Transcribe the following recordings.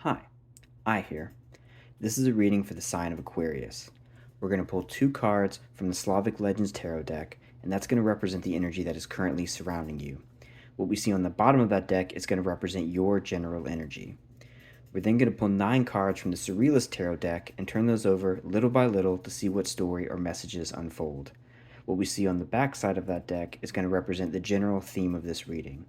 Hi, I here. This is a reading for the sign of Aquarius. We're going to pull two cards from the Slavic Legends Tarot deck, and that's going to represent the energy that is currently surrounding you. What we see on the bottom of that deck is going to represent your general energy. We're then going to pull 9 cards from the Surrealist Tarot deck and turn those over little by little to see what story or messages unfold. What we see on the back side of that deck is going to represent the general theme of this reading.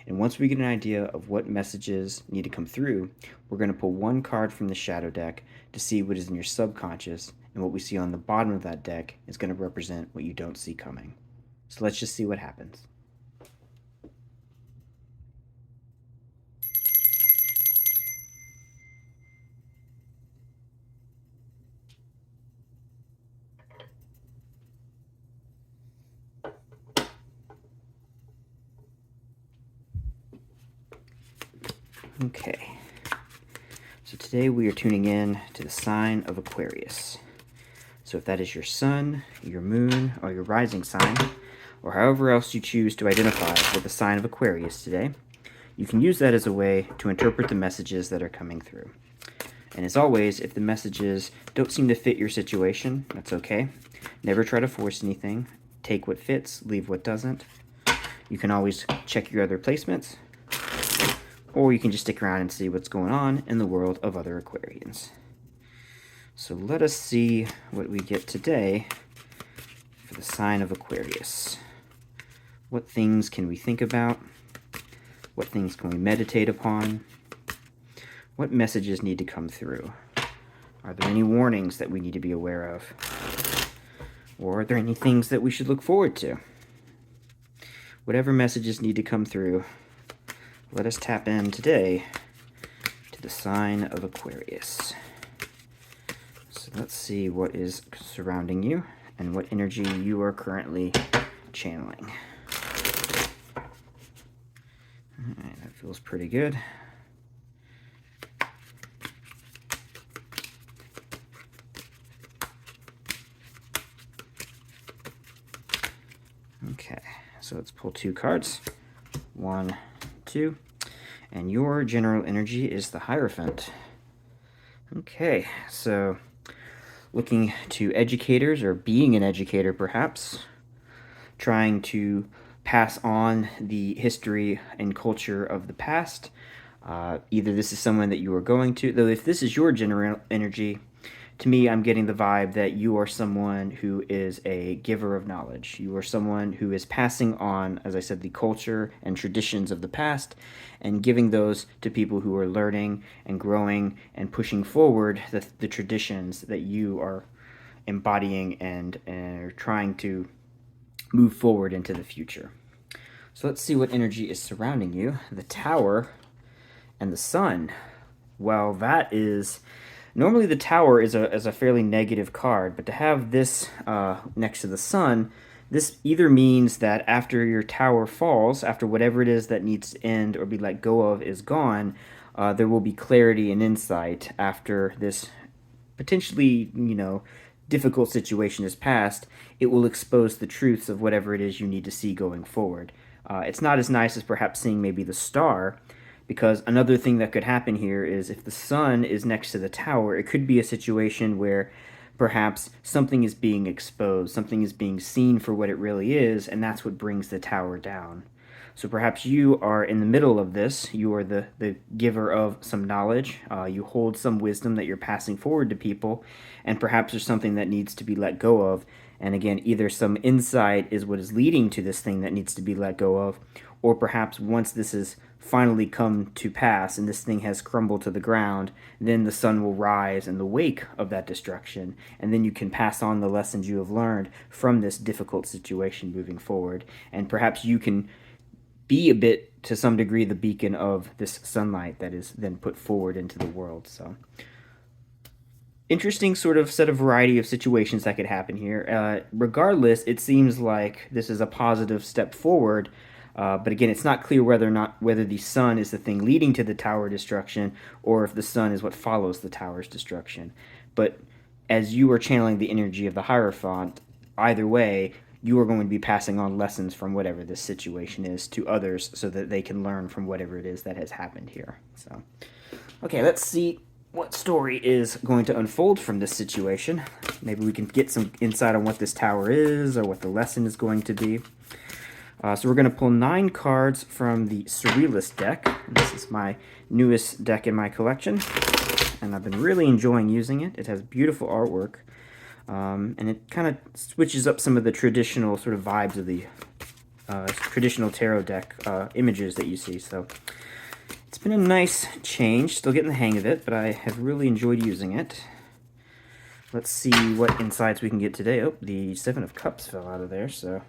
And once we get an idea of what messages need to come through, we're going to pull one card from the shadow deck to see what is in your subconscious, and what we see on the bottom of that deck is going to represent what you don't see coming. So let's just see what happens. Okay, so today we are tuning in to the sign of Aquarius. So if that is your sun, your moon, or your rising sign, or however else you choose to identify with the sign of Aquarius today, you can use that as a way to interpret the messages that are coming through. And as always, if the messages don't seem to fit your situation, that's okay. Never try to force anything. Take what fits, leave what doesn't. You can always check your other placements, or you can just stick around and see what's going on in the world of other Aquarians. So let us see what we get today for the sign of Aquarius. What things can we think about? What things can we meditate upon? What messages need to come through? Are there any warnings that we need to be aware of? Or are there any things that we should look forward to? Whatever messages need to come through, let us tap in today to the sign of Aquarius. So let's see what is surrounding you and what energy you are currently channeling. All right, that feels pretty good. Okay, so let's pull 2 cards. 1, 2. And your general energy is the Hierophant. Okay, so looking to educators, or being an educator perhaps, trying to pass on the history and culture of the past. Either this is someone that you are going to, though if this is your general energy, to me, I'm getting the vibe that you are someone who is a giver of knowledge. You are someone who is passing on, as I said, the culture and traditions of the past and giving those to people who are learning and growing and pushing forward the traditions that you are embodying and are trying to move forward into the future. So let's see what energy is surrounding you. The Tower and the Sun. Well, that is... Normally the Tower is a fairly negative card, but to have this next to the Sun, this either means that after your tower falls, after whatever it is that needs to end or be let go of is gone, there will be clarity and insight after this potentially, difficult situation is passed. It will expose the truths of whatever it is you need to see going forward. It's not as nice as perhaps seeing maybe the star, because another thing that could happen here is if the Sun is next to the Tower, it could be a situation where perhaps something is being exposed, something is being seen for what it really is, and that's what brings the Tower down. So perhaps you are in the middle of this. You are the giver of some knowledge. You hold some wisdom that you're passing forward to people, and perhaps there's something that needs to be let go of. And again, either some insight is what is leading to this thing that needs to be let go of, or perhaps once this is finally come to pass and this thing has crumbled to the ground, then the sun will rise in the wake of that destruction, and then you can pass on the lessons you have learned from this difficult situation moving forward. And perhaps you can be a bit, to some degree, the beacon of this sunlight that is then put forward into the world. So interesting sort of set of variety of situations that could happen here. Regardless, it seems like this is a positive step forward. But again, it's not clear whether the sun is the thing leading to the tower destruction, or if the sun is what follows the tower's destruction. But as you are channeling the energy of the Hierophant, either way, you are going to be passing on lessons from whatever this situation is to others so that they can learn from whatever it is that has happened here. So, okay, let's see what story is going to unfold from this situation. Maybe we can get some insight on what this tower is or what the lesson is going to be. So we're going to pull 9 cards from the Surrealist deck. And this is my newest deck in my collection, and I've been really enjoying using it. It has beautiful artwork, and it kind of switches up some of the traditional sort of vibes of the traditional tarot deck images that you see. So it's been a nice change. Still getting the hang of it, but I have really enjoyed using it. Let's see what insights we can get today. Oh, the 7 of Cups fell out of there, so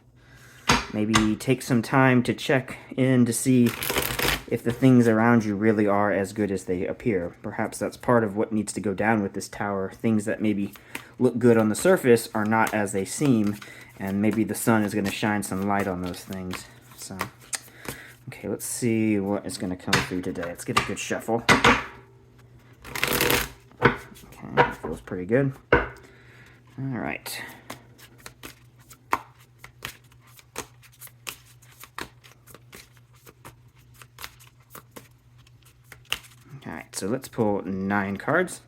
maybe take some time to check in to see if the things around you really are as good as they appear. Perhaps that's part of what needs to go down with this tower. Things that maybe look good on the surface are not as they seem, and maybe the sun is going to shine some light on those things. So, okay, let's see what is going to come through today. Let's get a good shuffle. Okay, that feels pretty good. All right. Alright, so let's pull 9 cards.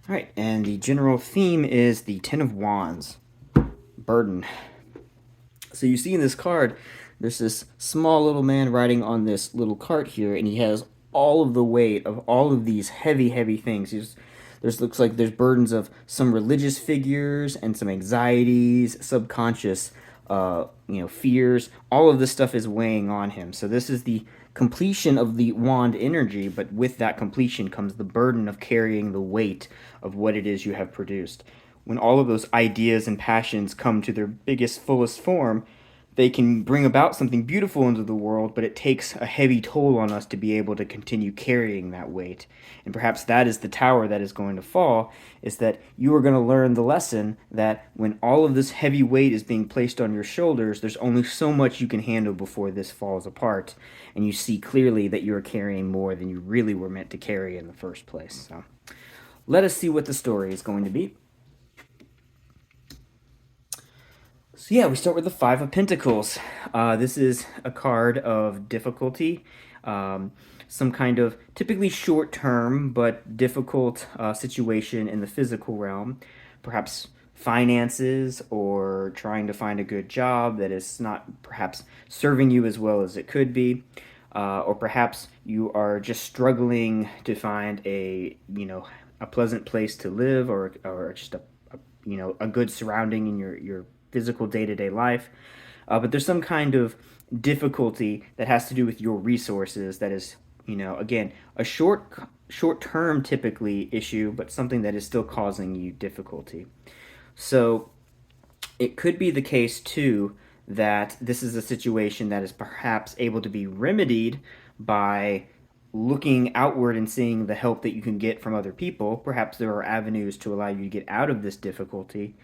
Alright, and the general theme is the 10 of Wands, burden. So you see in this card, there's this small little man riding on this little cart here, and he has all of the weight of all of these heavy, heavy things. Looks like there's burdens of some religious figures and some anxieties, subconscious, fears. All of this stuff is weighing on him. So this is the completion of the wand energy, but with that completion comes the burden of carrying the weight of what it is you have produced. When all of those ideas and passions come to their biggest, fullest form, they can bring about something beautiful into the world, but it takes a heavy toll on us to be able to continue carrying that weight. And perhaps that is the tower that is going to fall, is that you are going to learn the lesson that when all of this heavy weight is being placed on your shoulders, there's only so much you can handle before this falls apart. And you see clearly that you are carrying more than you really were meant to carry in the first place. So let us see what the story is going to be. So yeah, we start with the 5 of Pentacles. This is a card of difficulty, some kind of typically short-term but difficult situation in the physical realm. Perhaps finances, or trying to find a good job that is not perhaps serving you as well as it could be. Or perhaps you are just struggling to find a pleasant place to live, or just a good surrounding in your physical day-to-day life, but there's some kind of difficulty that has to do with your resources that is, again, a short-term typically issue, but something that is still causing you difficulty. So it could be the case too that this is a situation that is perhaps able to be remedied by looking outward and seeing the help that you can get from other people. Perhaps there are avenues to allow you to get out of this difficulty.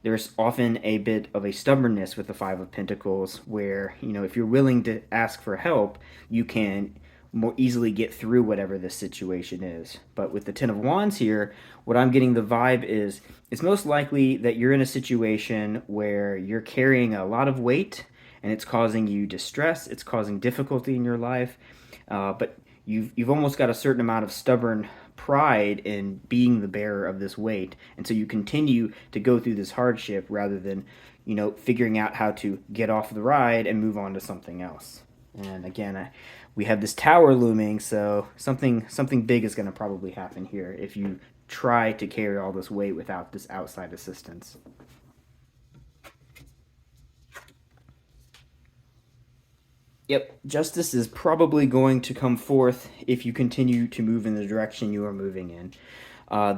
There's often a bit of a stubbornness with the 5 of Pentacles where, if you're willing to ask for help, you can more easily get through whatever this situation is. But with the 10 of Wands here, what I'm getting the vibe is it's most likely that you're in a situation where you're carrying a lot of weight and it's causing you distress, it's causing difficulty in your life, but you've almost got a certain amount of stubborn pride in being the bearer of this weight, and so you continue to go through this hardship rather than figuring out how to get off the ride and move on to something else. And again, we have this tower looming, so something big is going to probably happen here if you try to carry all this weight without this outside assistance. Yep, justice is probably going to come forth if you continue to move in the direction you are moving in.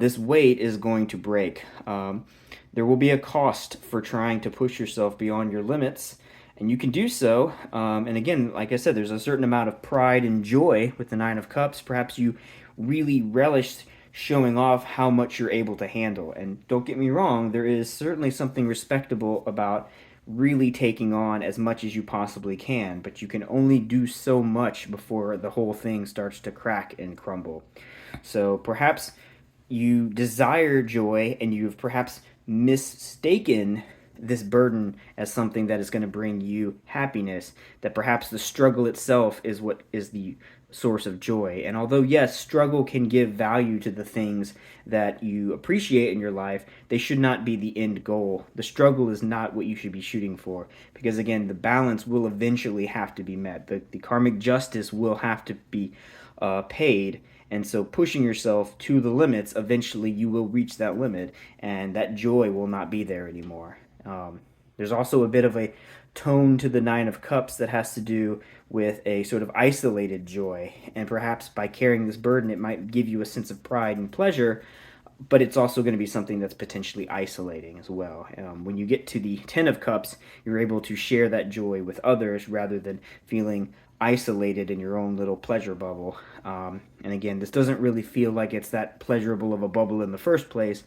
This weight is going to break. There will be a cost for trying to push yourself beyond your limits, and you can do so. And again, like I said, there's a certain amount of pride and joy with the 9 of Cups. Perhaps you really relished showing off how much you're able to handle. And don't get me wrong, there is certainly something respectable about really taking on as much as you possibly can, but you can only do so much before the whole thing starts to crack and crumble. So perhaps you desire joy and you've perhaps mistaken this burden as something that is going to bring you happiness, that perhaps the struggle itself is what is the source of joy. And although, yes, struggle can give value to the things that you appreciate in your life, they should not be the end goal. The struggle is not what you should be shooting for, because again, the balance will eventually have to be met. The karmic justice will have to be paid. And so pushing yourself to the limits, eventually you will reach that limit, and that joy will not be there anymore. There's also a bit of a tone to the Nine of Cups that has to do with a sort of isolated joy. And perhaps by carrying this burden, it might give you a sense of pride and pleasure, but it's also going to be something that's potentially isolating as well. When you get to the Ten of Cups, you're able to share that joy with others rather than feeling isolated in your own little pleasure bubble. And again, this doesn't really feel like it's that pleasurable of a bubble in the first place,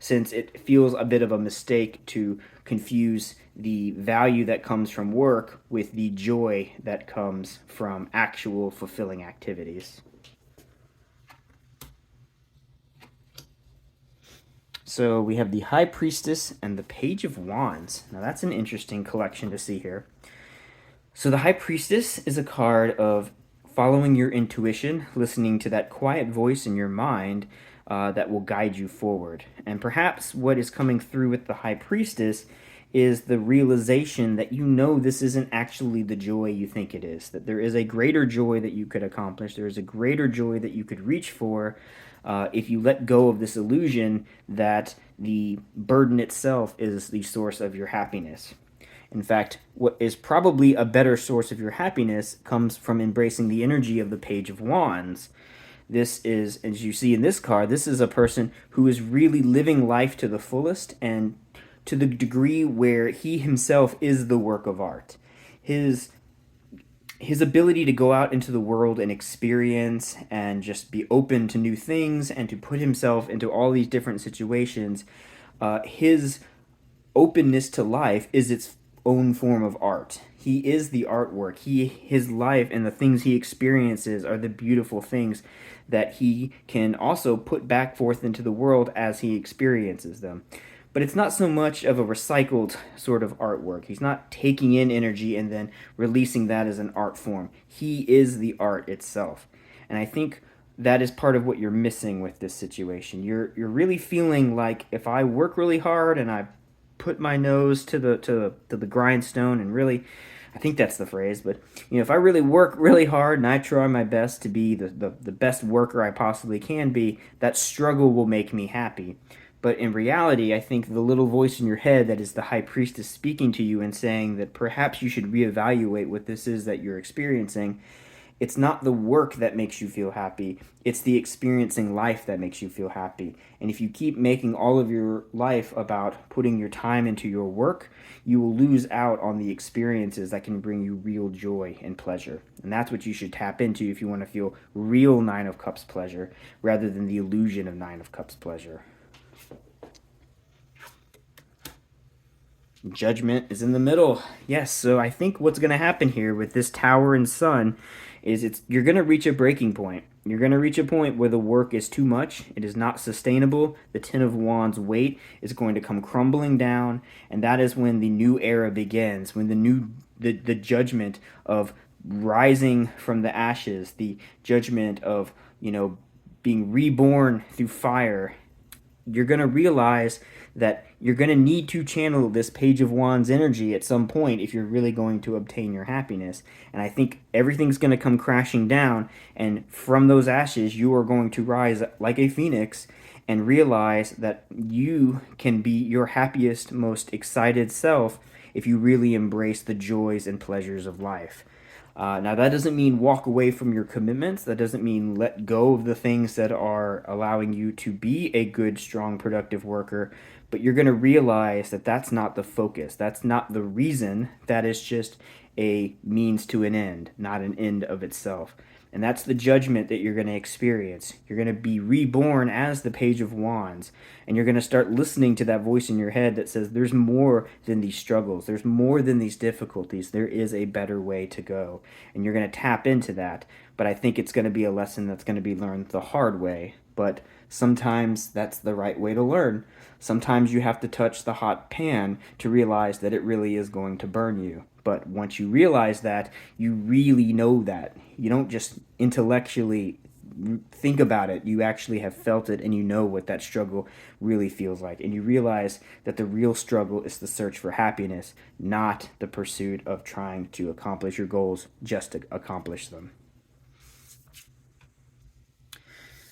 since it feels a bit of a mistake to confuse the value that comes from work with the joy that comes from actual fulfilling activities. So we have the High Priestess and the Page of Wands. Now that's an interesting collection to see here. So the High Priestess is a card of following your intuition, listening to that quiet voice in your mind that will guide you forward. And perhaps what is coming through with the High Priestess is the realization that you know this isn't actually the joy you think it is, that there is a greater joy that you could accomplish, there is a greater joy that you could reach for if you let go of this illusion that the burden itself is the source of your happiness. In fact, what is probably a better source of your happiness comes from embracing the energy of the Page of Wands. This is, as you see in this card, this is a person who is really living life to the fullest and to the degree where he himself is the work of art. His ability to go out into the world and experience and just be open to new things and to put himself into all these different situations, his openness to life is its own form of art. He is the artwork. His life and the things he experiences are the beautiful things that he can also put back forth into the world as he experiences them. But it's not so much of a recycled sort of artwork. He's not taking in energy and then releasing that as an art form. He is the art itself. And I think that is part of what you're missing with this situation. You're really feeling like if I work really hard and I put my nose to the grindstone and really, I think that's the phrase, but if I really work really hard and I try my best to be the best worker I possibly can be, that struggle will make me happy. But in reality, I think the little voice in your head that is the High Priestess speaking to you and saying that perhaps you should reevaluate what this is that you're experiencing. It's not the work that makes you feel happy. It's the experiencing life that makes you feel happy. And if you keep making all of your life about putting your time into your work, you will lose out on the experiences that can bring you real joy and pleasure. And that's what you should tap into if you want to feel real Nine of Cups pleasure rather than the illusion of Nine of Cups pleasure. Judgment is in the middle. Yes, so I think what's going to happen here with this Tower and Sun is you're going to reach a breaking point. You're going to reach a point where the work is too much. It is not sustainable. The Ten of Wands weight is going to come crumbling down, and that is when the new era begins, when the judgment of rising from the ashes, the judgment of, being reborn through fire. You're going to realize that you're going to need to channel this Page of Wands energy at some point if you're really going to obtain your happiness. And I think everything's going to come crashing down, and from those ashes, you are going to rise like a phoenix and realize that you can be your happiest, most excited self if you really embrace the joys and pleasures of life. Now, that doesn't mean walk away from your commitments. That doesn't mean let go of the things that are allowing you to be a good, strong, productive worker. But you're going to realize that that's not the focus. That's not the reason. That is just a means to an end, not an end of itself. And that's the judgment that you're going to experience. You're going to be reborn as the Page of Wands. And you're going to start listening to that voice in your head that says, there's more than these struggles. There's more than these difficulties. There is a better way to go. And you're going to tap into that. But I think it's going to be a lesson that's going to be learned the hard way. But sometimes that's the right way to learn. Sometimes you have to touch the hot pan to realize that it really is going to burn you. But once you realize that, you really know that. You don't just intellectually think about it. You actually have felt it, and you know what that struggle really feels like. And you realize that the real struggle is the search for happiness, not the pursuit of trying to accomplish your goals just to accomplish them.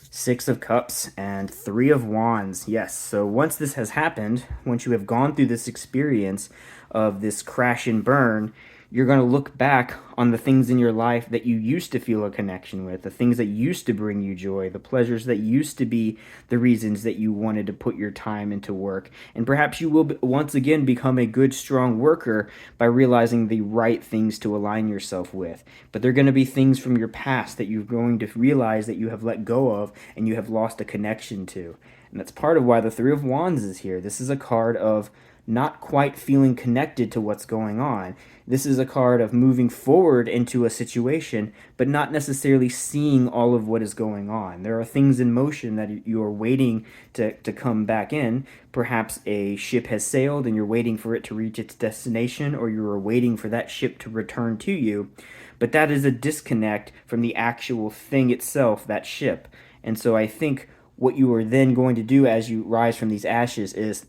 Six of Cups and Three of Wands. Yes, so once this has happened, once you have gone through this experience of this crash and burn, you're going to look back on the things in your life that you used to feel a connection with, the things that used to bring you joy, the pleasures that used to be the reasons that you wanted to put your time into work. And perhaps you will once again become a good, strong worker by realizing the right things to align yourself with. But they're going to be things from your past that you're going to realize that you have let go of and you have lost a connection to. And that's part of why the Three of Wands is here. This is a card of not quite feeling connected to what's going on. This is a card of moving forward into a situation, but not necessarily seeing all of what is going on. There are things in motion that you are waiting to come back in. Perhaps a ship has sailed and you're waiting for it to reach its destination, or you are waiting for that ship to return to you. But that is a disconnect from the actual thing itself, that ship. And so I think what you are then going to do as you rise from these ashes is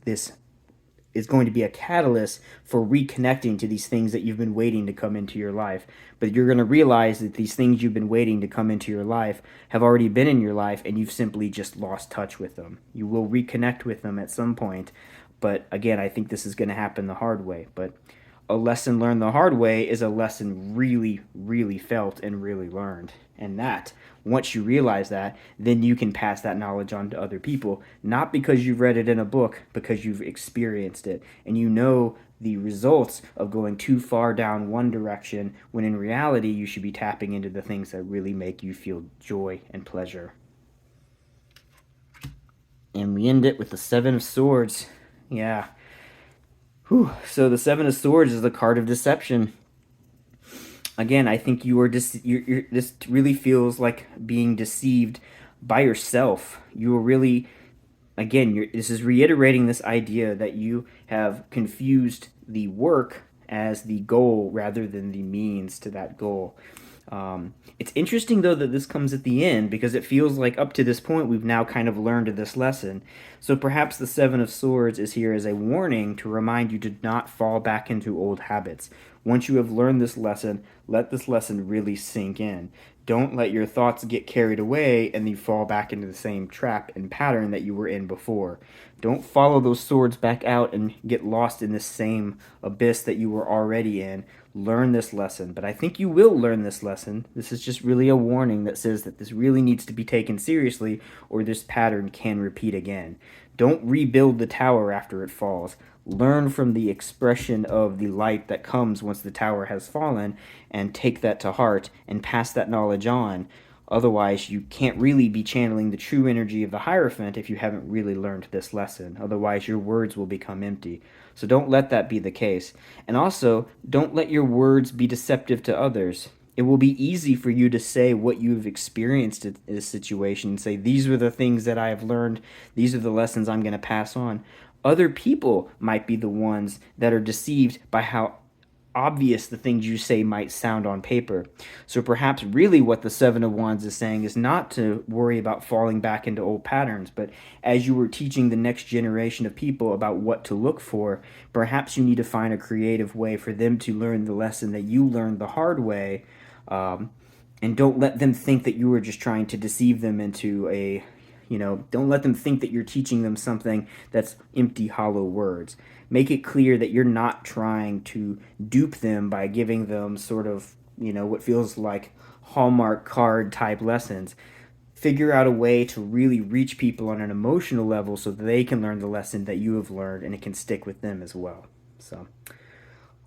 going to be a catalyst for reconnecting to these things that you've been waiting to come into your life. But you're going to realize that these things you've been waiting to come into your life have already been in your life, and you've simply just lost touch with them. You will reconnect with them at some point. But again, I think this is going to happen the hard way. But a lesson learned the hard way is a lesson really, really felt and really learned. And that, once you realize that, then you can pass that knowledge on to other people, not because you've read it in a book, because you've experienced it. And you know the results of going too far down one direction, when in reality you should be tapping into the things that really make you feel joy and pleasure. And we end it with the Seven of Swords. Yeah. Whew. So the Seven of Swords is the card of deception. Again, I think this really feels like being deceived by yourself. You are really, again, this is reiterating this idea that you have confused the work as the goal rather than the means to that goal. It's interesting, though, that this comes at the end, because it feels like up to this point we've now kind of learned this lesson. So perhaps the Seven of Swords is here as a warning to remind you to not fall back into old habits. Once you have learned this lesson, let this lesson really sink in. Don't let your thoughts get carried away and you fall back into the same trap and pattern that you were in before. Don't follow those swords back out and get lost in the same abyss that you were already in. Learn this lesson. But I think you will learn this lesson. This is just really a warning that says that this really needs to be taken seriously, or this pattern can repeat again. Don't rebuild the tower after it falls. Learn from the expression of the light that comes once the tower has fallen, and take that to heart and pass that knowledge on. Otherwise, you can't really be channeling the true energy of the Hierophant if you haven't really learned this lesson. Otherwise, your words will become empty. So don't let that be the case. And also, don't let your words be deceptive to others. It will be easy for you to say what you've experienced in this situation and say, these were the things that I have learned, these are the lessons I'm going to pass on. Other people might be the ones that are deceived by how obvious the things you say might sound on paper. So perhaps really what the Seven of Wands is saying is not to worry about falling back into old patterns, but as you were teaching the next generation of people about what to look for, perhaps you need to find a creative way for them to learn the lesson that you learned the hard way, and don't let them think that you were just trying to deceive them into a, don't let them think that you're teaching them something that's empty, hollow words. Make it clear that you're not trying to dupe them by giving them sort of, what feels like Hallmark card type lessons. Figure out a way to really reach people on an emotional level so that they can learn the lesson that you have learned and it can stick with them as well. So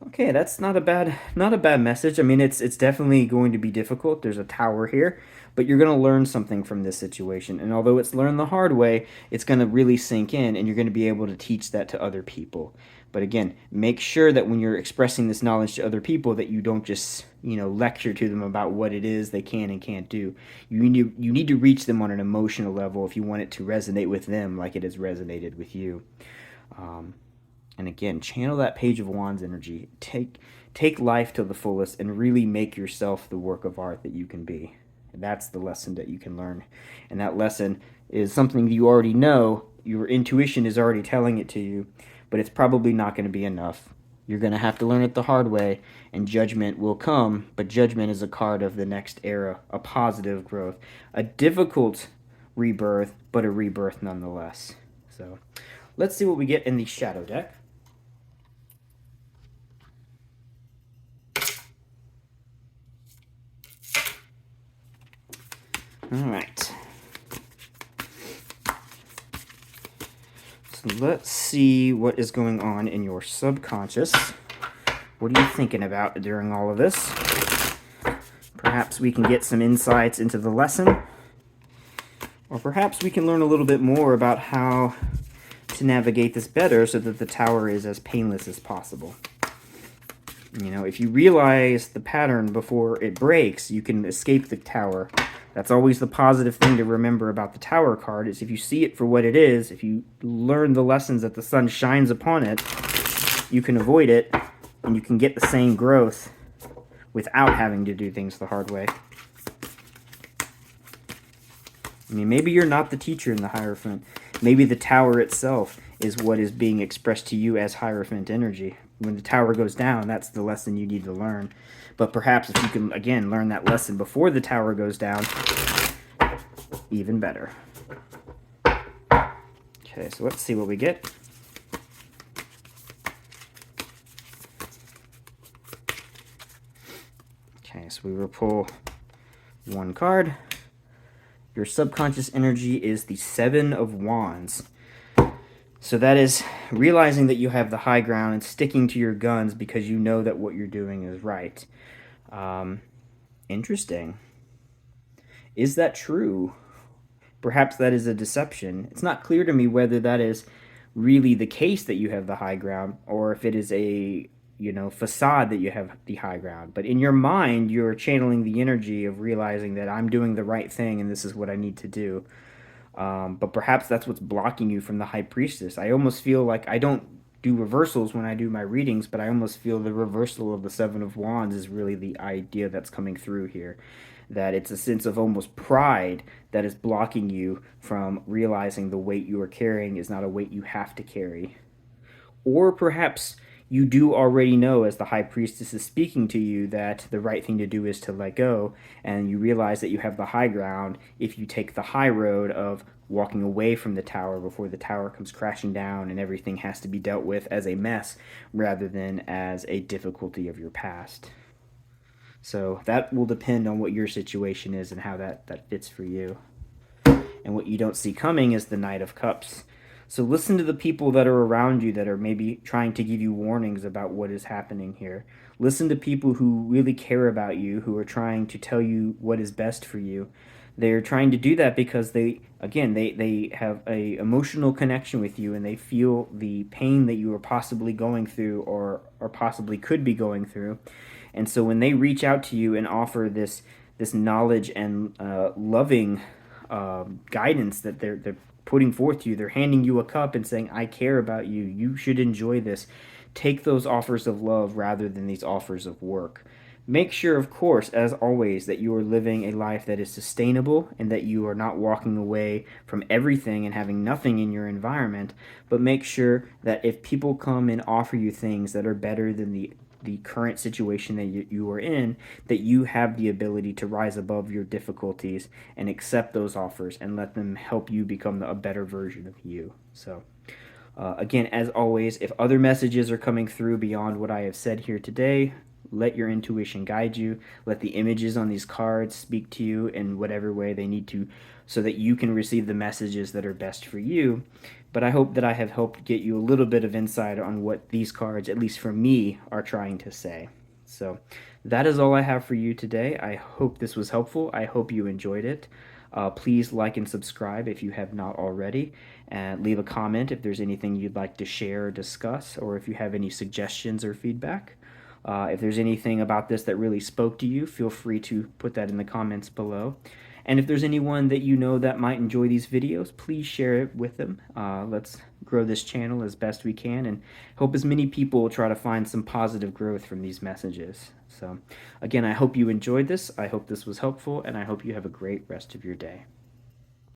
Okay, that's not a bad message. I mean, it's definitely going to be difficult. There's a tower here, but you're going to learn something from this situation. And although it's learned the hard way, it's going to really sink in and you're going to be able to teach that to other people. But again, make sure that when you're expressing this knowledge to other people that you don't just, lecture to them about what it is they can and can't do. You need to reach them on an emotional level if you want it to resonate with them like it has resonated with you. Um, and again, channel that Page of Wands energy. Take life to the fullest and really make yourself the work of art that you can be. And that's the lesson that you can learn. And that lesson is something you already know. Your intuition is already telling it to you, but it's probably not going to be enough. You're going to have to learn it the hard way, and judgment will come, but judgment is a card of the next era, a positive growth, a difficult rebirth, but a rebirth nonetheless. So let's see what we get in the shadow deck. All right. So let's see what is going on in your subconscious. What are you thinking about during all of this? Perhaps we can get some insights into the lesson. Or perhaps we can learn a little bit more about how to navigate this better so that the tower is as painless as possible. If you realize the pattern before it breaks, you can escape the tower. That's always the positive thing to remember about the tower card, is if you see it for what it is, if you learn the lessons that the sun shines upon it, you can avoid it, and you can get the same growth without having to do things the hard way. I mean, maybe you're not the teacher in the Hierophant. Maybe the tower itself is what is being expressed to you as Hierophant energy. When the tower goes down, that's the lesson you need to learn. But perhaps if you can, again, learn that lesson before the tower goes down, even better. Okay, so let's see what we get. Okay, so we will pull one card. Your subconscious energy is the Seven of Wands. So that is realizing that you have the high ground and sticking to your guns because you know that what you're doing is right. Interesting. Is that true? Perhaps that is a deception. It's not clear to me whether that is really the case that you have the high ground or if it is a facade that you have the high ground. But in your mind, you're channeling the energy of realizing that I'm doing the right thing and this is what I need to do. But perhaps that's what's blocking you from the High Priestess. I almost feel like I don't do reversals when I do my readings, but I almost feel the reversal of the Seven of Wands is really the idea that's coming through here. That it's a sense of almost pride that is blocking you from realizing the weight you are carrying is not a weight you have to carry. Or perhaps you do already know, as the High Priestess is speaking to you, that the right thing to do is to let go, and you realize that you have the high ground if you take the high road of walking away from the tower before the tower comes crashing down and everything has to be dealt with as a mess rather than as a difficulty of your past. So that will depend on what your situation is and how that fits for you. And what you don't see coming is the Knight of Cups. So listen to the people that are around you that are maybe trying to give you warnings about what is happening here. Listen to people who really care about you, who are trying to tell you what is best for you. They're trying to do that because they have a emotional connection with you and they feel the pain that you are possibly going through or possibly could be going through. And so when they reach out to you and offer this knowledge and loving guidance that they're putting forth to you, they're handing you a cup and saying, I care about you, you should enjoy this. Take those offers of love rather than these offers of work. Make sure, of course, as always, that you are living a life that is sustainable and that you are not walking away from everything and having nothing in your environment, but make sure that if people come and offer you things that are better than the current situation that you are in, that you have the ability to rise above your difficulties and accept those offers and let them help you become a better version of you. So again, as always, if other messages are coming through beyond what I have said here today, let your intuition guide you. Let the images on these cards speak to you in whatever way they need to, so that you can receive the messages that are best for you. But I hope that I have helped get you a little bit of insight on what these cards, at least for me, are trying to say. So that is all I have for you today. I hope this was helpful. I hope you enjoyed it. Please like and subscribe if you have not already, and leave a comment if there's anything you'd like to share or discuss, or if you have any suggestions or feedback. If there's anything about this that really spoke to you, feel free to put that in the comments below. And if there's anyone that you know that might enjoy these videos, please share it with them. Let's grow this channel as best we can, and help as many people try to find some positive growth from these messages. So again, I hope you enjoyed this. I hope this was helpful, and I hope you have a great rest of your day.